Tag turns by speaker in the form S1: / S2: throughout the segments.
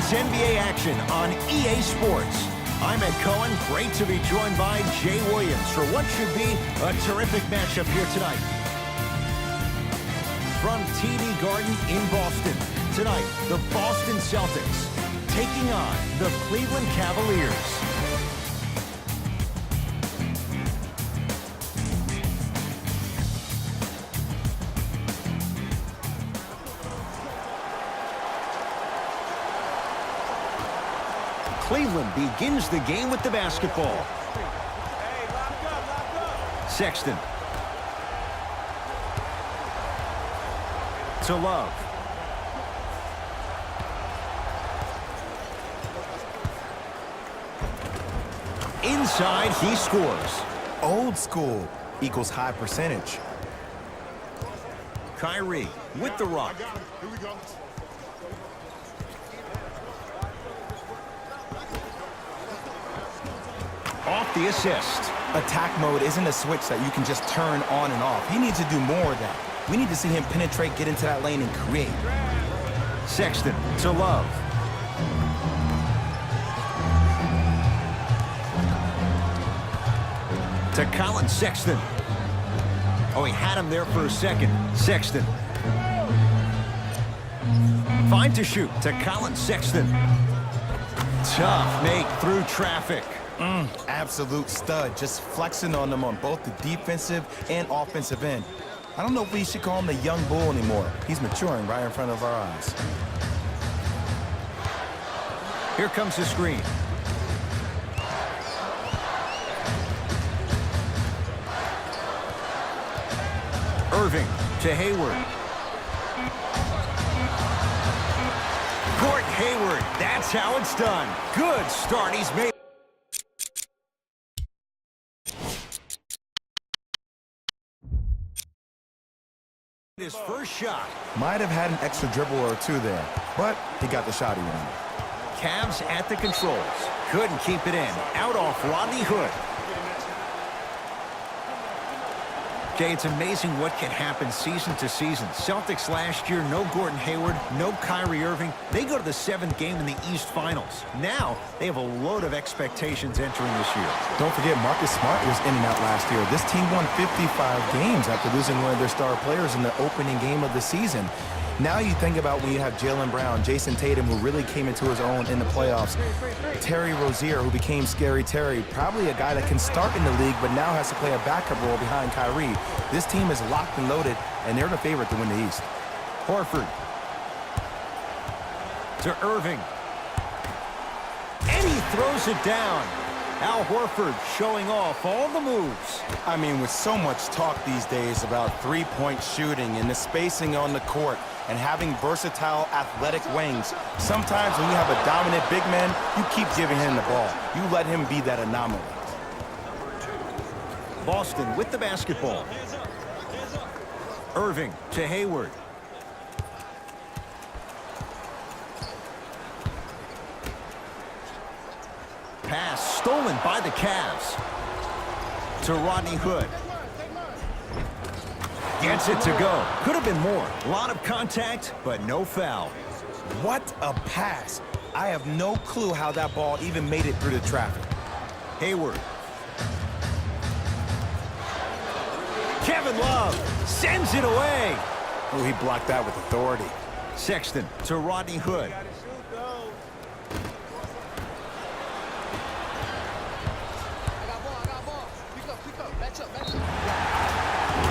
S1: It's NBA action on EA Sports. I'm Ed Cohen. Great to be joined by Jay Williams for what should be a terrific matchup here tonight. From TD Garden in Boston, tonight, the Boston Celtics taking on the Cleveland Cavaliers. Cleveland begins the game with the basketball. Sexton. To Love. Inside, he scores.
S2: Old school equals high percentage.
S1: Kyrie with the rock.
S3: Here we go.
S1: Off the assist.
S2: Attack mode isn't a switch that you can just turn on and off. He needs to do more of that. We need to see him penetrate, get into that lane, and create.
S1: Sexton to Love. To Colin Sexton. Oh, he had him there for a second. Sexton. Fine to shoot to Colin Sexton. Tough make through traffic.
S2: Absolute stud, just flexing on them on both the defensive and offensive end. I don't know if we should call him the young bull anymore. He's maturing right in front of our eyes.
S1: Here comes the screen. Irving to Hayward. Court Hayward, that's how it's done. Good start he's made. His first shot.
S2: Might have had an extra dribble or two there, but he got the shot he wanted.
S1: Cavs at the controls. Couldn't keep it in. Out off Rodney Hood. Jay, it's amazing what can happen season to season. Celtics last year, no Gordon Hayward, no Kyrie Irving. They go to the 7th game in the East Finals. Now, they have a load of expectations entering this year.
S2: Don't forget, Marcus Smart was in and out last year. This team won 55 games after losing one of their star players in the opening game of the season. Now you think about when you have Jaylen Brown, Jason Tatum, who really came into his own in the playoffs, Terry Rozier, who became Scary Terry, probably a guy that can start in the league but now has to play a backup role behind Kyrie. This team is locked and loaded, and they're the favorite to win the East.
S1: Horford. To Irving. And he throws it down. Al Horford showing off all the moves.
S2: I mean, with so much talk these days about three-point shooting and the spacing on the court and having versatile athletic wings, sometimes when you have a dominant big man, you keep giving him the ball. You let him be that anomaly.
S1: Boston with the basketball. Irving to Hayward. Pass stolen by the Cavs. To Rodney Hood. Gets it to go. Could have been more. A lot of contact, but no foul.
S2: What a pass. I have no clue how that ball even made it through the traffic.
S1: Hayward. Kevin Love sends it away.
S2: Oh, he blocked that with authority.
S1: Sexton to Rodney Hood.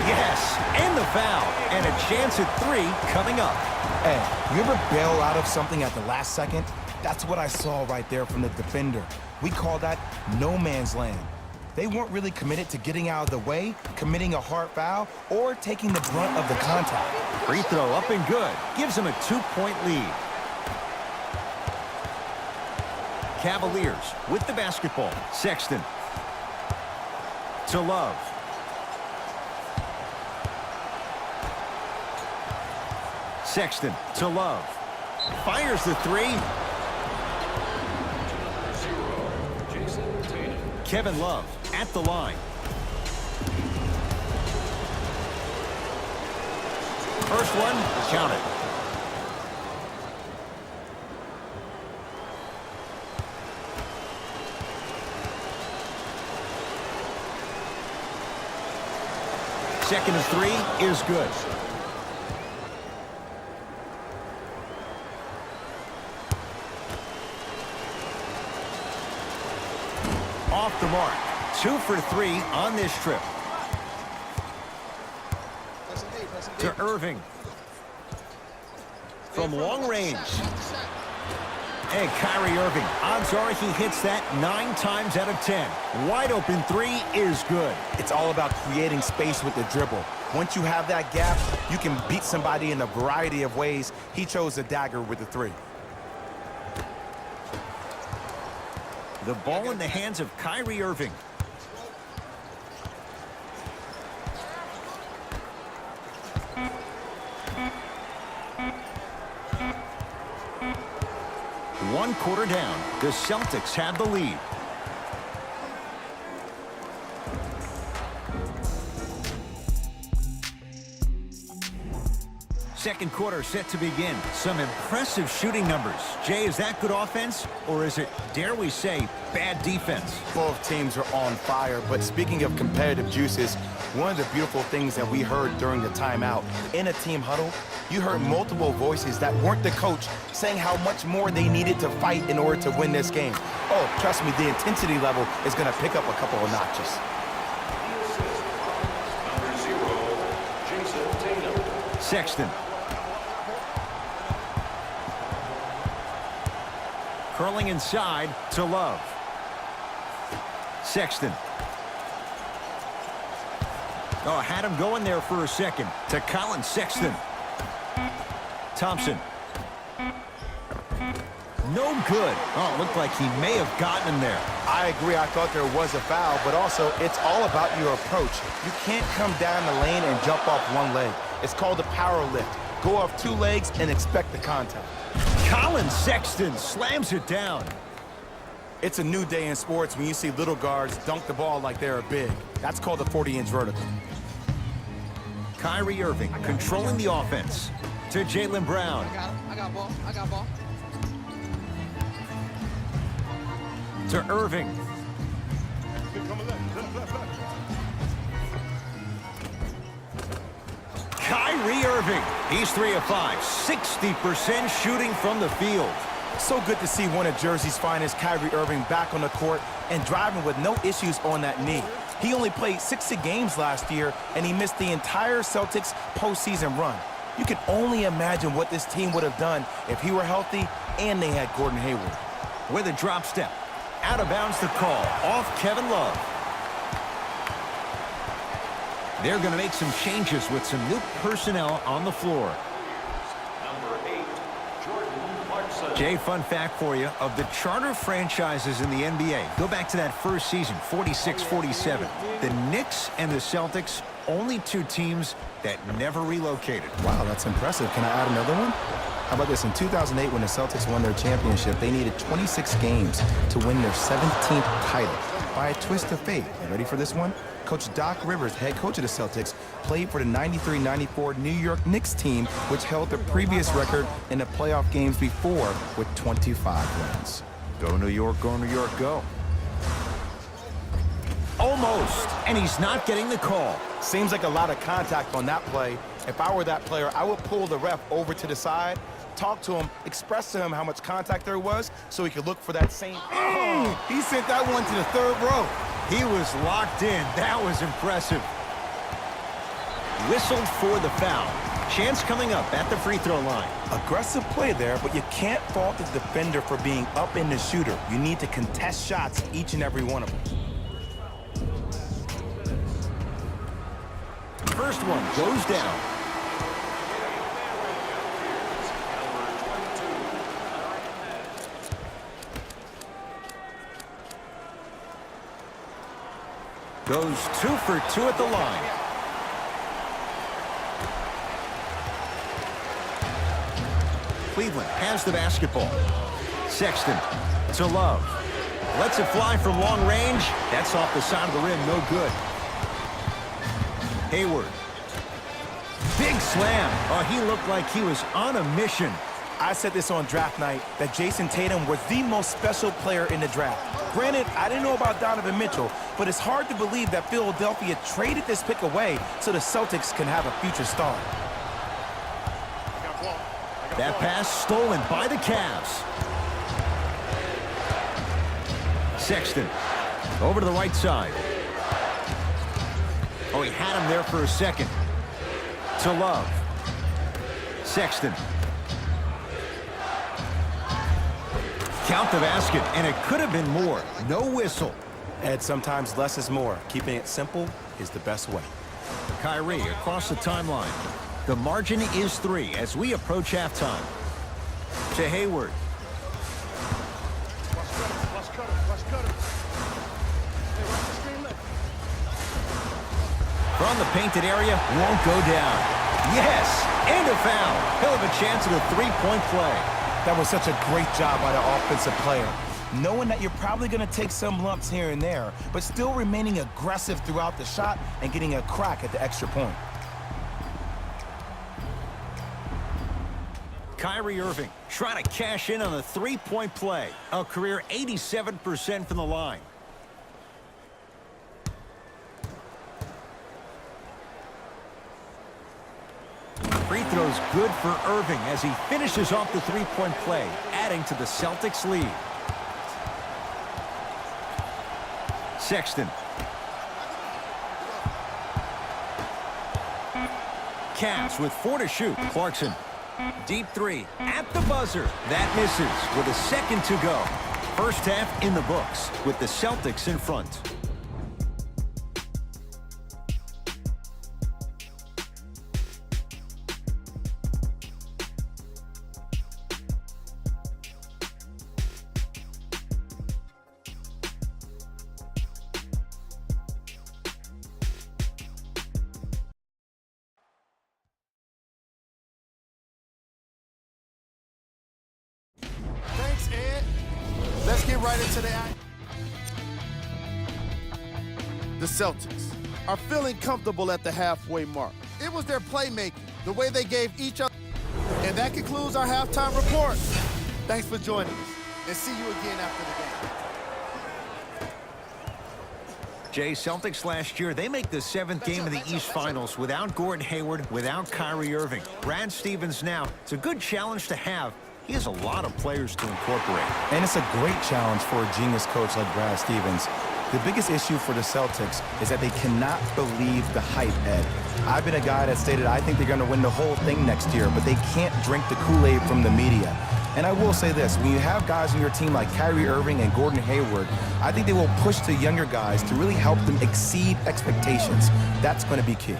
S1: Yes, and the foul, and a chance at 3 coming up.
S2: Hey, you ever bail out of something at the last second? That's what I saw right there from the defender. We call that no man's land. They weren't really committed to getting out of the way, committing a hard foul, or taking the brunt of the contact.
S1: Free throw up and good. Gives them a 2-point lead. Cavaliers with the basketball. Sexton. To Love. Sexton to Love. Fires the 3. Kevin Love at the line. First one, count it. second of three is good. Off the mark. 2 for 3 on this trip. To Irving. From long range. Hey, Kyrie Irving. Odds are he hits that 9 times out of 10. Wide open three is good.
S2: It's all about creating space with the dribble. Once you have that gap, you can beat somebody in a variety of ways. He chose the dagger with the three.
S1: The ball in the hands of Kyrie Irving. One quarter down. The Celtics have the lead. Second quarter set to begin. Some impressive shooting numbers. Jay, is that good offense, or is it, dare we say, bad defense?
S2: Both teams are on fire, but speaking of competitive juices, one of the beautiful things that we heard during the timeout, in a team huddle, you heard multiple voices that weren't the coach saying how much more they needed to fight in order to win this game. Oh, trust me, the intensity level is going to pick up a couple of notches.
S1: Sexton. Curling inside to Love. Sexton. Oh, had him going there for a second. To Colin Sexton. Thompson. No good. Oh, it looked like he may have gotten him there.
S2: I agree. I thought there was a foul, but also it's all about your approach. You can't come down the lane and jump off one leg. It's called a power lift. Go off 2 legs and expect the contact.
S1: Colin Sexton slams it down.
S2: It's a new day in sports when you see little guards dunk the ball like they're big. That's called a 40-inch vertical.
S1: Kyrie Irving controlling the offense. To Jaylen Brown.
S3: I got ball. I got ball.
S1: To Irving. Kyrie Irving. He's 3 of 5. 60% shooting from the field.
S2: So good to see one of Jersey's finest, Kyrie Irving, back on the court and driving with no issues on that knee. He only played 60 games last year, and he missed the entire Celtics postseason run. You can only imagine what this team would have done if he were healthy and they had Gordon Hayward.
S1: With a drop step. Out of bounds the call. Off Kevin Love. They're going to make some changes with some new personnel on the floor.
S4: Number 8, Jordan Clarkson.
S1: Jay, fun fact for you. Of the charter franchises in the NBA, go back to that first season, 46-47. The Knicks and the Celtics, only 2 teams that never relocated.
S2: Wow, that's impressive. Can I add another one? How about this? In 2008, when the Celtics won their championship, they needed 26 games to win their 17th title by a twist of fate. You ready for this one? Coach Doc Rivers, head coach of the Celtics, played for the 93-94 New York Knicks team, which held the previous record in the playoff games before with 25 wins.
S1: Go New York, go. Almost, and he's not getting the call.
S2: Seems like a lot of contact on that play. If I were that player, I would pull the ref over to the side, talk to him, express to him how much contact there was so he could look for that same... He sent that one to the 3rd row.
S1: He was locked in. That was impressive. Whistled for the foul. Chance coming up at the free throw line.
S2: Aggressive play there, but you can't fault the defender for being up in the shooter. You need to contest shots, each and every one of them.
S1: First one goes down. Goes 2 for 2 at the line. Cleveland has the basketball. Sexton to Love. Lets it fly from long range. That's off the side of the rim, no good. Hayward. Big slam. Oh, he looked like he was on a mission.
S2: I said this on draft night, that Jason Tatum was the most special player in the draft. Granted, I didn't know about Donovan Mitchell, but it's hard to believe that Philadelphia traded this pick away so the Celtics can have a future star.
S1: That pass stolen by the Cavs. Sexton over to the right side. Oh, he had him there for a second. To Love. Sexton. Count the basket, and it could have been more. No whistle.
S2: Ed, sometimes less is more. Keeping it simple is the best way.
S1: Kyrie across the timeline. The margin is 3 as we approach halftime. To Hayward. From the painted area, won't go down. Yes, and a foul. He'll have a chance at a three-point play.
S2: That was such a great job by the offensive player. Knowing that you're probably going to take some lumps here and there, but still remaining aggressive throughout the shot and getting a crack at the extra point.
S1: Kyrie Irving trying to cash in on a three-point play. A career 87% from the line. Free throw's good for Irving as he finishes off the three-point play, adding to the Celtics lead. Sexton. Cavs with 4 to shoot. Clarkson. Deep three at the buzzer. That misses with a second to go. First half in the books with the Celtics in front.
S5: Thanks, Ed. Let's get right into the Celtics are feeling comfortable at the halfway mark. It was their playmaking, the way they gave each other. And that concludes our halftime report. Thanks for joining us, and see you again after the game.
S1: Jay, Celtics last year, they make the 7th game of the East Finals without Gordon Hayward, without Kyrie Irving. Brad Stevens now, it's a good challenge to have. He has a lot of players to incorporate.
S2: And it's a great challenge for a genius coach like Brad Stevens. The biggest issue for the Celtics is that they cannot believe the hype, Ed. I've been a guy that stated I think they're going to win the whole thing next year, but they can't drink the Kool-Aid from the media. And I will say this, when you have guys on your team like Kyrie Irving and Gordon Hayward, I think they will push the younger guys to really help them exceed expectations. That's going to be key.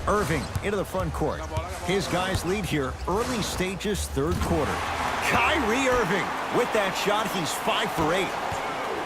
S1: Irving into the front court. His guys lead here, early stages, third quarter. Kyrie Irving with that shot, he's 5 for 8.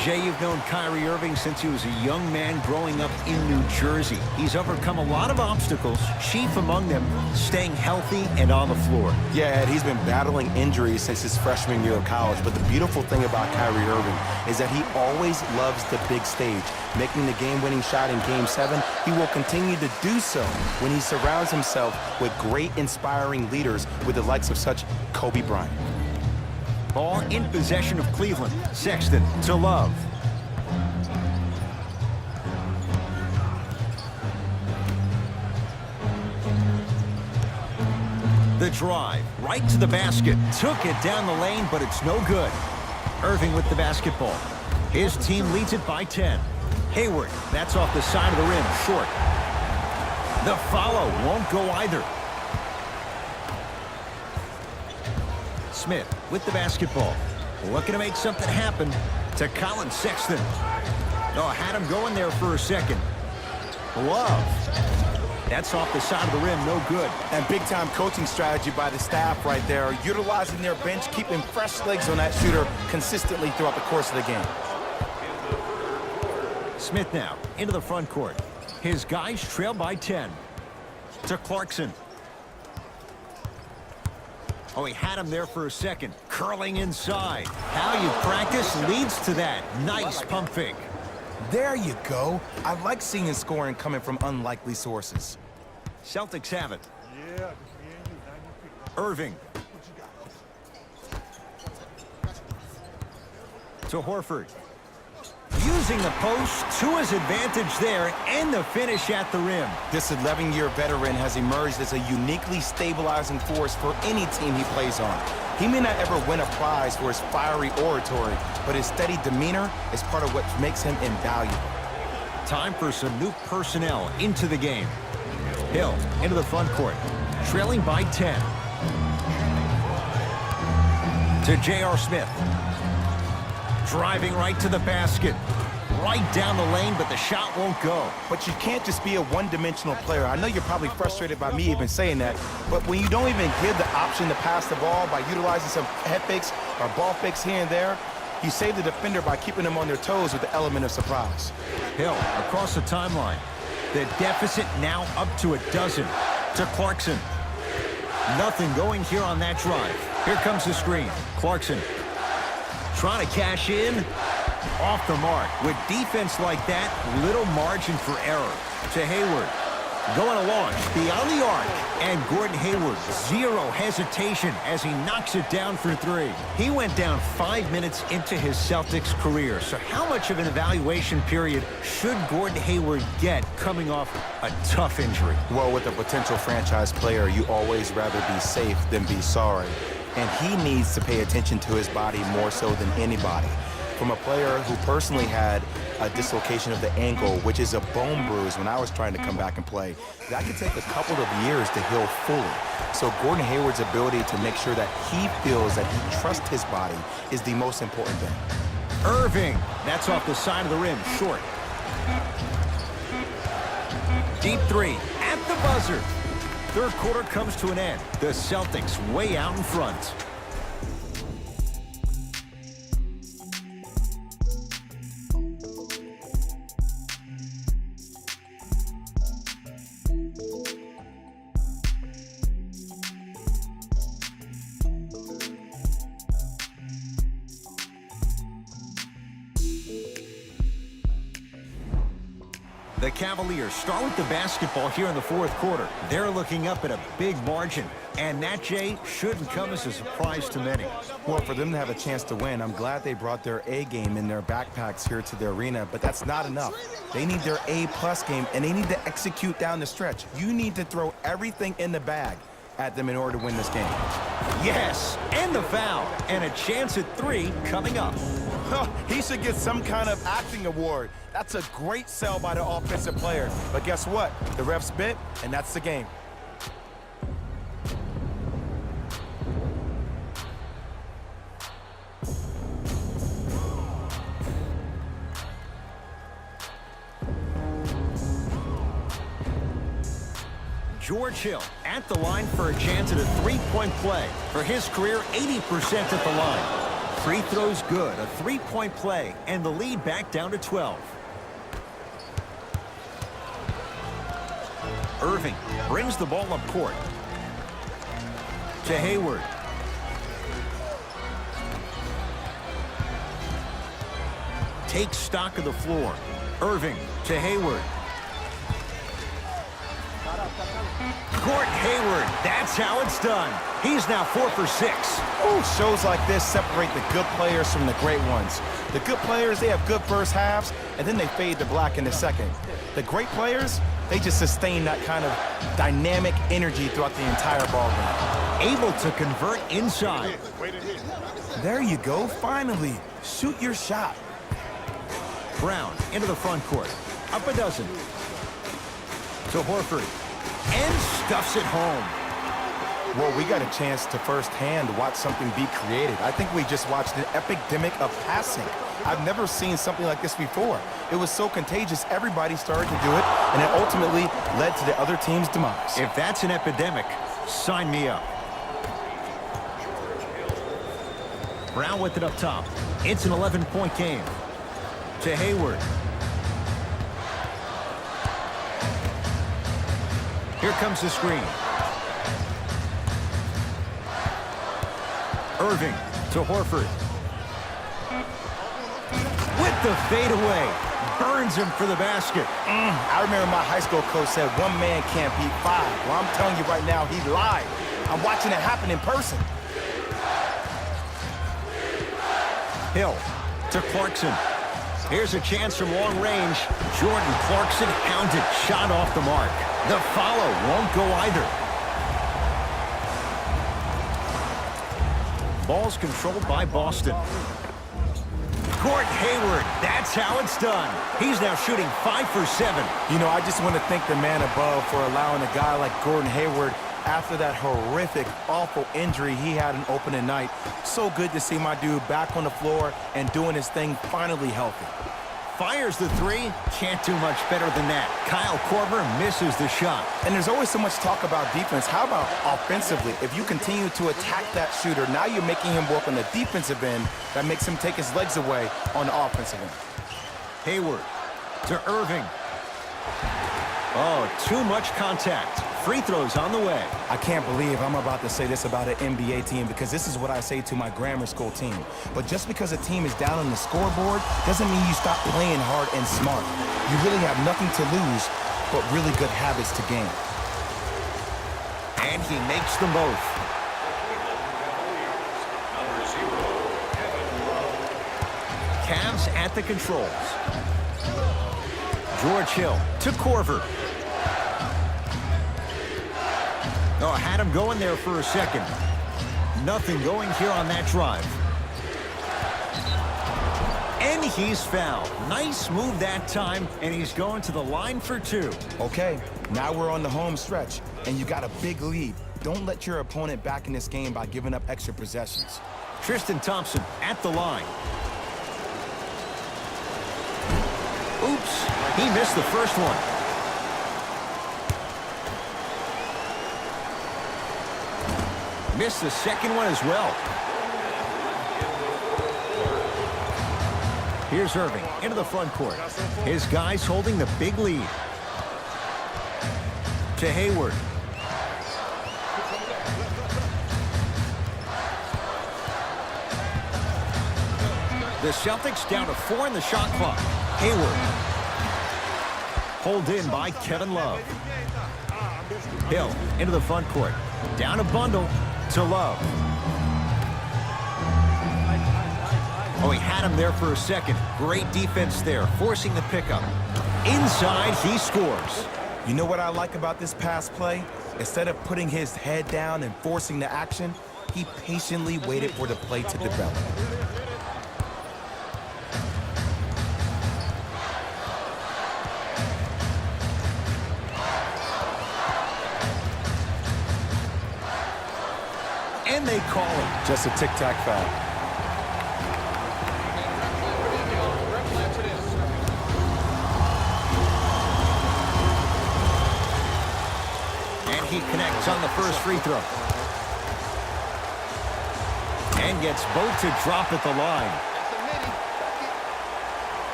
S1: Jay, you've known Kyrie Irving since he was a young man growing up in New Jersey. He's overcome a lot of obstacles, chief among them staying healthy and on the floor.
S2: Yeah, Ed, he's been battling injuries since his freshman year of college, but the beautiful thing about Kyrie Irving is that he always loves the big stage. Making the game-winning shot in Game 7, he will continue to do so when he surrounds himself with great, inspiring leaders with the likes of such Kobe Bryant.
S1: Ball in possession of Cleveland. Sexton to Love. The drive, right to the basket. Took it down the lane, but it's no good. Irving with the basketball. His team leads it by 10. Hayward, that's off the side of the rim, short. The follow won't go either. Smith with the basketball. Looking to make something happen to Colin Sexton. Oh, had him going there for a second. Love. That's off the side of the rim, no good.
S2: And big-time coaching strategy by the staff right there, utilizing their bench, keeping fresh legs on that shooter consistently throughout the course of the game.
S1: Smith now into the front court. His guys trail by 10. To Clarkson. Oh, he had him there for a second. Curling inside. How you practice leads to that. Nice pump fake.
S2: There you go. I like seeing scoring coming from unlikely sources.
S1: Celtics have it. Irving. To Horford. Using the post to his advantage there, and the finish at the rim.
S2: This 11-year veteran has emerged as a uniquely stabilizing force for any team he plays on. He may not ever win a prize for his fiery oratory, but his steady demeanor is part of what makes him invaluable.
S1: Time for some new personnel into the game. Hill into the front court, trailing by 10. To J.R. Smith. Driving right to the basket. Right down the lane, but the shot won't go.
S2: But you can't just be a one-dimensional player. I know you're probably frustrated by me even saying that, but when you don't even give the option to pass the ball by utilizing some head fakes or ball fakes here and there, you save the defender by keeping them on their toes with the element of surprise.
S1: Hill across the timeline. The deficit now up to 12. To Clarkson. Nothing going here on that drive. Here comes the screen. Clarkson trying to cash in. Off the mark. With defense like that, little margin for error. To Hayward. Going to launch beyond the arc. And Gordon Hayward, zero hesitation as he knocks it down for 3. He went down 5 minutes into his Celtics career. So how much of an evaluation period should Gordon Hayward get coming off a tough injury?
S2: Well, with a potential franchise player, you always rather be safe than be sorry. And he needs to pay attention to his body more so than anybody. From a player who personally had a dislocation of the ankle, which is a bone bruise when I was trying to come back and play, that could take a couple of years to heal fully. So Gordon Hayward's ability to make sure that he feels that he trusts his body is the most important thing.
S1: Irving, that's off the side of the rim, short. Deep 3, at the buzzer. Third quarter comes to an end. The Celtics way out in front. The Cavaliers start with the basketball here in the fourth quarter. They're looking up at a big margin. And that, Jay, shouldn't come as a surprise to many.
S2: Well, for them to have a chance to win, I'm glad they brought their A game in their backpacks here to the arena, but that's not enough. They need their A-plus game, and they need to execute down the stretch. You need to throw everything in the bag at them in order to win this game.
S1: Yes, and the foul. And a chance at 3 coming up.
S2: He should get some kind of acting award. That's a great sell by the offensive player. But guess what? The refs bit, and that's the game.
S1: George Hill at the line for a chance at a three-point play. For his career, 80% at the line. Free throws good, a three-point play, and the lead back down to 12. Irving brings the ball up court. To Hayward. Takes stock of the floor. Irving to Hayward. Gordon Hayward, that's how it's done. He's now 4 for 6.
S2: Ooh, shows like this separate the good players from the great ones. The good players, they have good first halves, and then they fade to black in the second. The great players, they just sustain that kind of dynamic energy throughout the entire ball game.
S1: Able to convert inside.
S2: There you go, finally. Shoot your shot.
S1: Brown into the front court. Up a dozen. To Horford. And stuffs it home.
S2: Well, we got a chance to firsthand watch something be created. I think we just watched an epidemic of passing. I've never seen something like this before. It was so contagious, everybody started to do it, and it ultimately led to the other team's demise.
S1: If that's an epidemic, sign me up. Brown with it up top. It's an 11-point game. To Hayward. Here comes the screen. Irving to Horford. With the fadeaway. burns him for the basket.
S2: I remember my high school coach said one man can't beat five. Well, I'm telling you right now, he lied. I'm watching it happen in person.
S1: Hill to Clarkson. Here's a chance from long range. Jordan Clarkson hounded, shot off the mark. The follow won't go either. Ball's controlled by Boston. Gordon Hayward, that's how it's done. He's now shooting 5 for 7.
S2: You know, I just want to thank the man above for allowing a guy like Gordon Hayward, after that horrific, awful injury he had in opening night. So good to see my dude back on the floor and doing his thing, finally healthy.
S1: Fires the three. Can't do much better than that. Kyle Korver misses the shot.
S2: And there's always so much talk about defense. How about offensively? If you continue to attack that shooter, now you're making him work on the defensive end. That makes him take his legs away on the offensive end.
S1: Hayward to Irving. Oh, too much contact. Free throws on the way.
S2: I can't believe I'm about to say this about an NBA team, because this is what I say to my grammar school team. But just because a team is down on the scoreboard doesn't mean you stop playing hard and smart. You really have nothing to lose but really good habits to gain.
S1: And he makes them both. Cavs at the controls. George Hill to Korver. Oh, had him going there for a second. Nothing going here on that drive. And he's fouled. Nice move that time, and he's going to the line for 2.
S2: Okay, now we're on the home stretch, and you got a big lead. Don't let your opponent back in this game by giving up extra possessions.
S1: Tristan Thompson at the line. Oops, he missed the first one. Missed the second one as well. Here's Irving into the front court. His guys holding the big lead. To Hayward. The Celtics down to 4 in the shot clock. Hayward. Pulled in by Kevin Love. Hill into the front court. Down a bundle to Love. Oh, he had him there for a second. Great defense there, forcing the pickup. Inside, he scores.
S2: You know what I like about this pass play? Instead of putting his head down and forcing the action, he patiently waited for the play to develop.
S1: And they call it.
S2: Just a tic-tac foul.
S1: And he connects on the first free throw. And gets both to drop at the line.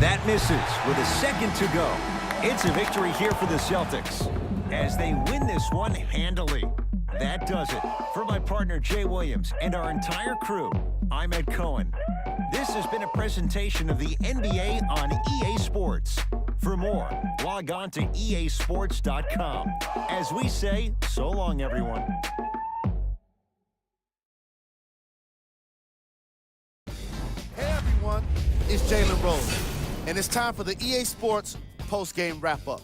S1: That misses with a second to go. It's a victory here for the Celtics as they win this one handily. That does it. For my partner Jay Williams and our entire crew, I'm Ed Cohen. This has been a presentation of the NBA on EA Sports. For more, log on to easports.com. As we say, so long, everyone.
S5: Hey everyone, it's Jalen Rose, and it's time for the EA Sports post-game wrap-up.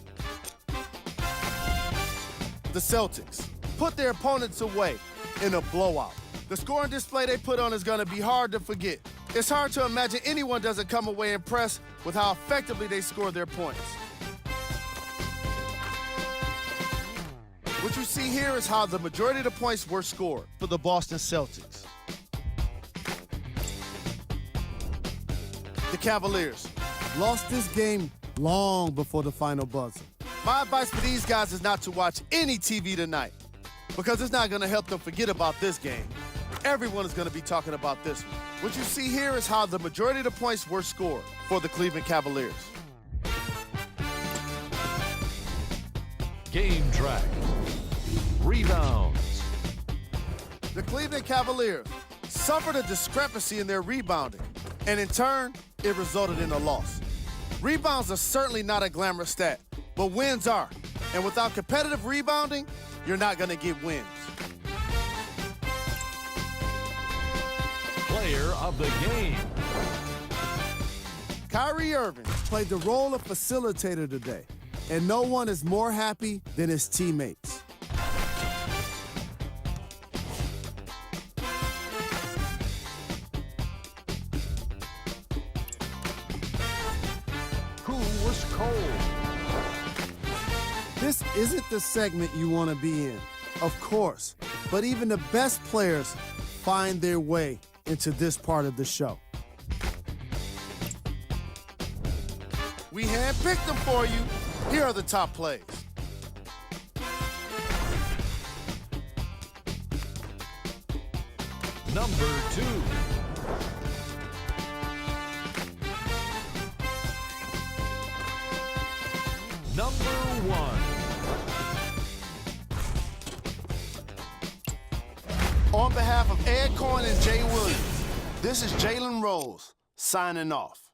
S5: The Celtics put their opponents away in a blowout. The scoring display they put on is going to be hard to forget. It's hard to imagine anyone doesn't come away impressed with how effectively they score their points. What you see here is how the majority of the points were scored for the Boston Celtics. The Cavaliers lost this game long before the final buzzer. My advice for these guys is not to watch any TV tonight, because it's not going to help them forget about this game. Everyone is going to be talking about this one. What you see here is how the majority of the points were scored for the Cleveland Cavaliers.
S4: Game track. Rebounds.
S5: The Cleveland Cavaliers suffered a discrepancy in their rebounding, and in turn, it resulted in a loss. Rebounds are certainly not a glamorous stat, but wins are. And without competitive rebounding, you're not going to get wins.
S4: Player of the game.
S5: Kyrie Irving played the role of facilitator today, and no one is more happy than his teammates.
S4: Who was cold?
S5: This isn't the segment you want to be in, of course, but even the best players find their way into this part of the show. We handpicked them for you. Here are the top plays.
S4: Number 2. Number 1.
S5: On behalf of Ed Cohen and Jay Williams, this is Jalen Rose signing off.